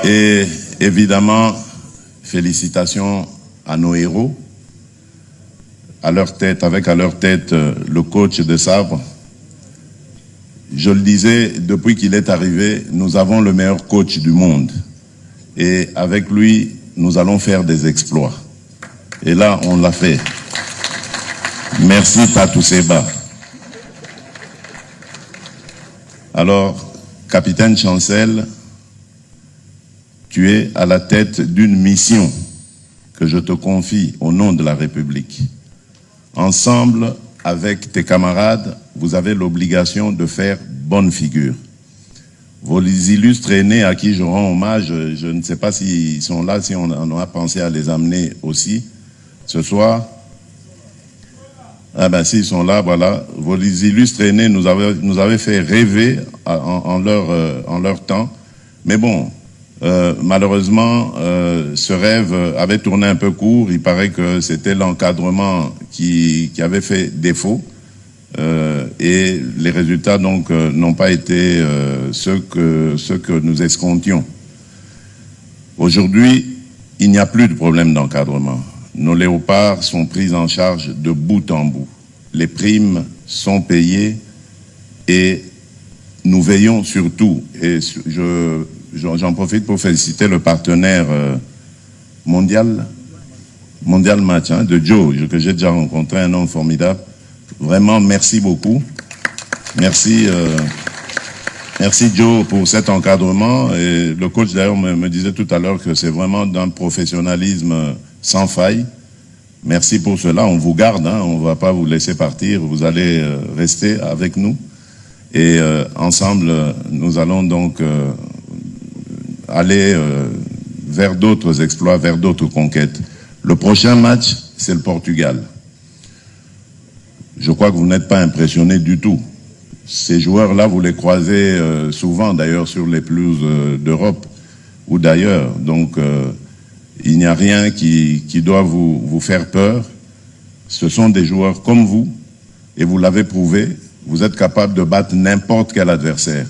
Et évidemment, félicitations à nos héros, à leur tête, avec à leur tête le coach de Sabre. Je le disais, depuis qu'il est arrivé, nous avons le meilleur coach du monde. Et avec lui, nous allons faire des exploits. Et là, on l'a fait. Merci Tatou Seba. Alors, capitaine Chancel, tu es à la tête d'une mission que je te confie au nom de la République. Ensemble, avec tes camarades, vous avez l'obligation de faire bonne figure. Vos illustres aînés à qui je rends hommage, je ne sais pas s'ils sont là, si on a pensé à les amener aussi ce soir. Ah ben s'ils sont là, voilà. Vos illustres aînés nous avaient fait rêver en leur temps. Mais bon, malheureusement, ce rêve avait tourné un peu court. Il paraît que c'était l'encadrement qui avait fait défaut. Et les résultats donc n'ont pas été ceux que nous escomptions. Aujourd'hui, il n'y a plus de problème d'encadrement. Nos léopards sont pris en charge de bout en bout. Les primes sont payées et nous veillons surtout, et j'en profite pour féliciter le partenaire mondial match de Joe, que j'ai déjà rencontré, un homme formidable. Vraiment, merci beaucoup. Merci Joe pour cet encadrement. Et le coach d'ailleurs me disait tout à l'heure que c'est vraiment d'un professionnalisme sans faille. Merci pour cela. On vous garde, hein, on ne va pas vous laisser partir. Vous allez rester avec nous. Et ensemble, nous allons donc aller vers d'autres exploits, vers d'autres conquêtes. Le prochain match, c'est le Portugal. Je crois que vous n'êtes pas impressionné du tout. Ces joueurs-là, vous les croisez souvent, d'ailleurs, sur les pelouses d'Europe ou d'ailleurs. Donc, il n'y a rien qui doit vous faire peur. Ce sont des joueurs comme vous, et vous l'avez prouvé. Vous êtes capable de battre n'importe quel adversaire.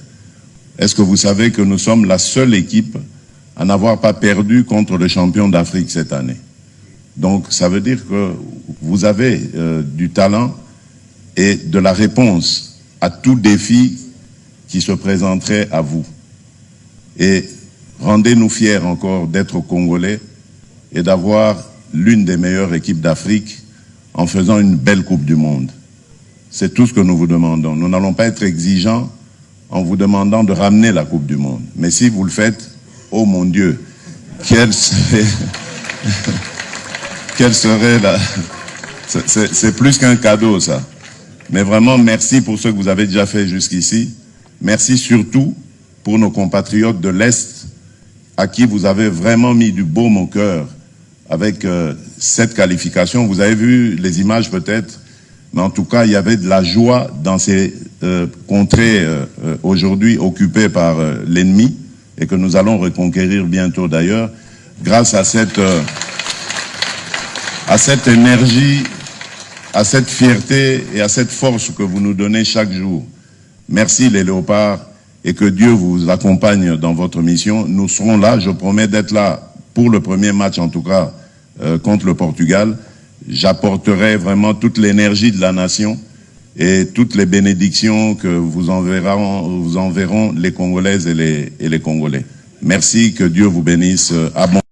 Est-ce que vous savez que nous sommes la seule équipe à n'avoir pas perdu contre le champion d'Afrique cette année? Donc, ça veut dire que vous avez du talent et de la réponse à tout défi qui se présenterait à vous. Et rendez-nous fiers encore d'être Congolais et d'avoir l'une des meilleures équipes d'Afrique en faisant une belle Coupe du Monde. C'est tout ce que nous vous demandons. Nous n'allons pas être exigeants en vous demandant de ramener la Coupe du Monde. Mais si vous le faites, oh mon Dieu, quelle serait la... C'est plus qu'un cadeau, ça. Mais vraiment, merci pour ce que vous avez déjà fait jusqu'ici. Merci surtout pour nos compatriotes de l'Est, à qui vous avez vraiment mis du baume au cœur avec cette qualification. Vous avez vu les images peut-être, mais en tout cas, il y avait de la joie dans ces contrées aujourd'hui occupées par l'ennemi et que nous allons reconquérir bientôt d'ailleurs, grâce à cette énergie, à cette fierté et à cette force que vous nous donnez chaque jour. Merci les léopards et que Dieu vous accompagne dans votre mission. Nous serons là, je promets d'être là pour le premier match en tout cas contre le Portugal. J'apporterai vraiment toute l'énergie de la nation et toutes les bénédictions que vous enverront les Congolaises et les Congolais. Merci, que Dieu vous bénisse abondamment.